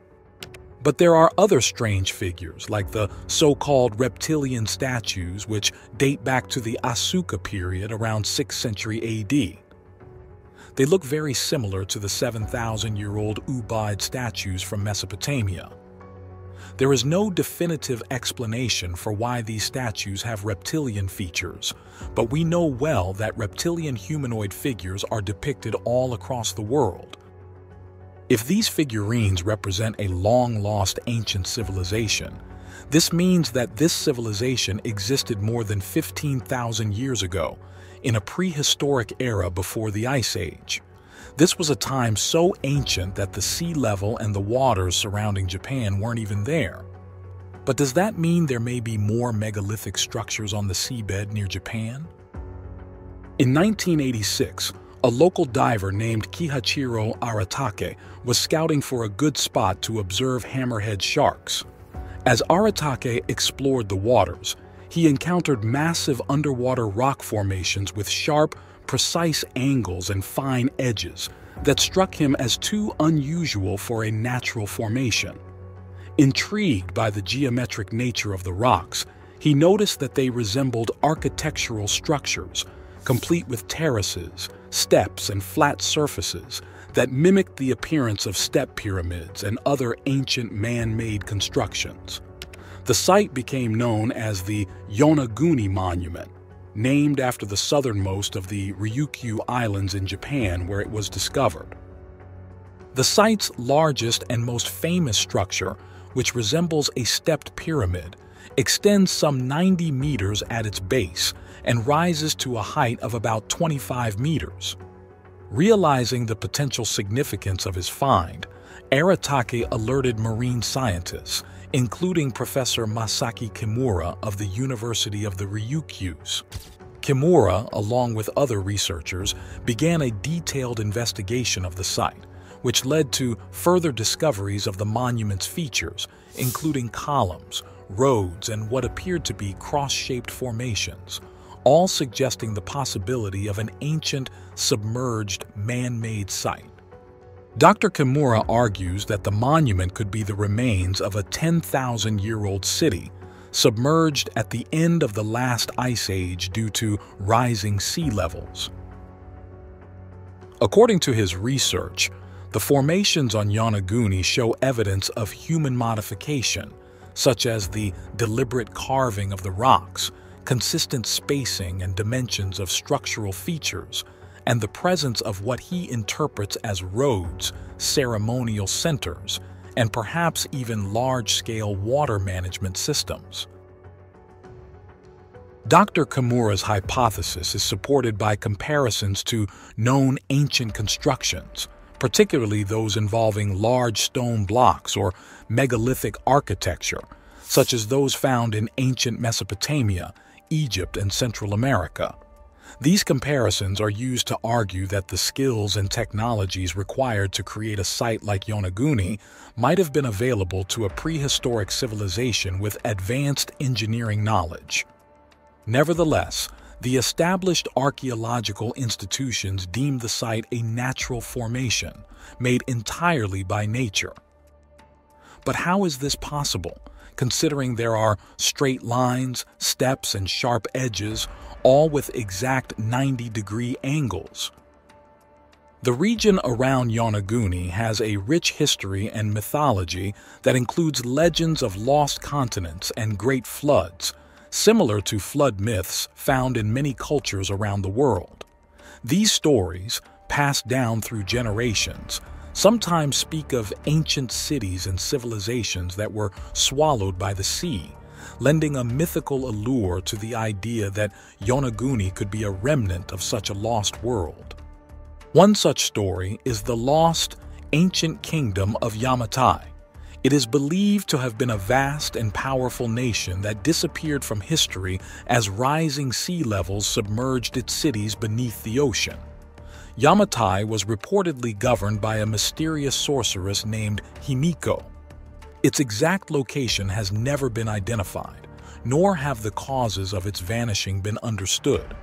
S1: But there are other strange figures, like the so-called reptilian statues, which date back to the Asuka period around 6th century AD. They look very similar to the 7,000-year-old Ubaid statues from Mesopotamia. There is no definitive explanation for why these statues have reptilian features, but we know well that reptilian humanoid figures are depicted all across the world. If these figurines represent a long-lost ancient civilization, this means that this civilization existed more than 15,000 years ago, in a prehistoric era before the Ice Age. This was a time so ancient that the sea level and the waters surrounding Japan weren't even there. But does that mean there may be more megalithic structures on the seabed near Japan? In 1986, a local diver named Kihachiro Aratake was scouting for a good spot to observe hammerhead sharks. As Aratake explored the waters, he encountered massive underwater rock formations with sharp, precise angles and fine edges that struck him as too unusual for a natural formation. Intrigued by the geometric nature of the rocks, he noticed that they resembled architectural structures, complete with terraces, steps, and flat surfaces that mimicked the appearance of step pyramids and other ancient man-made constructions. The site became known as the Yonaguni Monument, named after the southernmost of the Ryukyu Islands in Japan where it was discovered. The site's largest and most famous structure, which resembles a stepped pyramid, extends some 90 meters at its base and rises to a height of about 25 meters. Realizing the potential significance of his find, Aratake alerted marine scientists, including Professor Masaki Kimura of the University of the Ryukyus. Kimura, along with other researchers, began a detailed investigation of the site, which led to further discoveries of the monument's features, including columns, roads, and what appeared to be cross-shaped formations, all suggesting the possibility of an ancient, submerged, man-made site. Dr. Kimura argues that the monument could be the remains of a 10,000-year-old city, submerged at the end of the last ice age due to rising sea levels. According to his research, the formations on Yonaguni show evidence of human modification, such as the deliberate carving of the rocks, consistent spacing and dimensions of structural features, and the presence of what he interprets as roads, ceremonial centers, and perhaps even large-scale water management systems. Dr. Kimura's hypothesis is supported by comparisons to known ancient constructions, particularly those involving large stone blocks or megalithic architecture, such as those found in ancient Mesopotamia, Egypt, and Central America. These comparisons are used to argue that the skills and technologies required to create a site like Yonaguni might have been available to a prehistoric civilization with advanced engineering knowledge. Nevertheless, the established archaeological institutions deem the site a natural formation, made entirely by nature. But how is this possible, considering there are straight lines, steps, and sharp edges, all with exact 90-degree angles? The region around Yonaguni has a rich history and mythology that includes legends of lost continents and great floods, similar to flood myths found in many cultures around the world. These stories, passed down through generations, sometimes speak of ancient cities and civilizations that were swallowed by the sea, lending a mythical allure to the idea that Yonaguni could be a remnant of such a lost world. One such story is the lost, ancient kingdom of Yamatai. It is believed to have been a vast and powerful nation that disappeared from history as rising sea levels submerged its cities beneath the ocean. Yamatai was reportedly governed by a mysterious sorceress named Himiko. Its exact location has never been identified, nor have the causes of its vanishing been understood.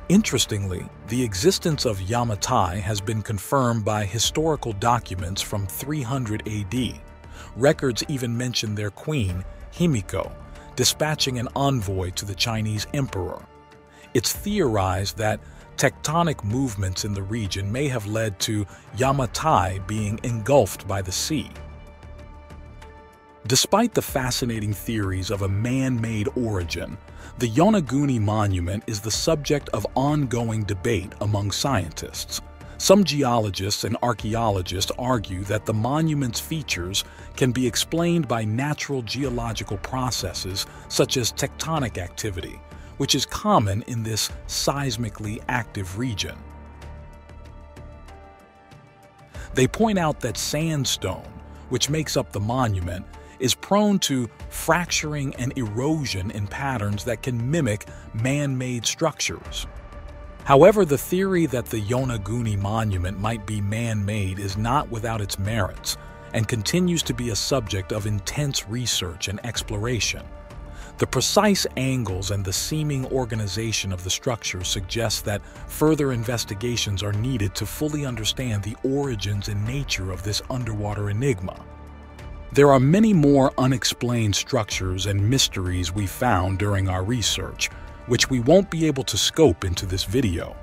S1: Interestingly, the existence of Yamatai has been confirmed by historical documents from 300 AD, Records even mention their queen, Himiko, dispatching an envoy to the Chinese emperor. It's theorized that tectonic movements in the region may have led to Yamatai being engulfed by the sea. Despite the fascinating theories of a man-made origin, the Yonaguni Monument is the subject of ongoing debate among scientists. Some geologists and archaeologists argue that the monument's features can be explained by natural geological processes such as tectonic activity, which is common in this seismically active region. They point out that sandstone, which makes up the monument, is prone to fracturing and erosion in patterns that can mimic man-made structures. However, the theory that the Yonaguni Monument might be man-made is not without its merits and continues to be a subject of intense research and exploration. The precise angles and the seeming organization of the structure suggest that further investigations are needed to fully understand the origins and nature of this underwater enigma. There are many more unexplained structures and mysteries we found during our research, which we won't be able to scope into this video.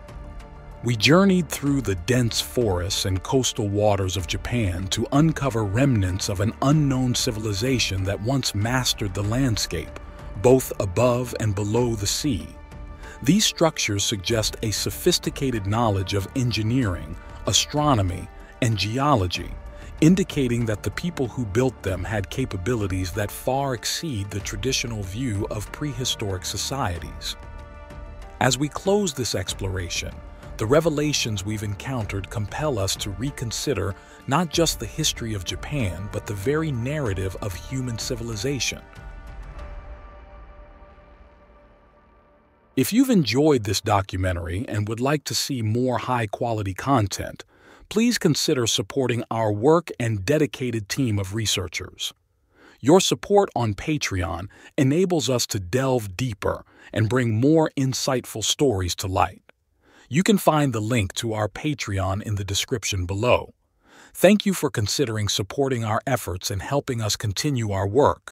S1: We journeyed through the dense forests and coastal waters of Japan to uncover remnants of an unknown civilization that once mastered the landscape, both above and below the sea. These structures suggest a sophisticated knowledge of engineering, astronomy, and geology, indicating that the people who built them had capabilities that far exceed the traditional view of prehistoric societies. As we close this exploration, the revelations we've encountered compel us to reconsider not just the history of Japan, but the very narrative of human civilization. If you've enjoyed this documentary and would like to see more high-quality content, please consider supporting our work and dedicated team of researchers. Your support on Patreon enables us to delve deeper and bring more insightful stories to light. You can find the link to our Patreon in the description below. Thank you for considering supporting our efforts and helping us continue our work.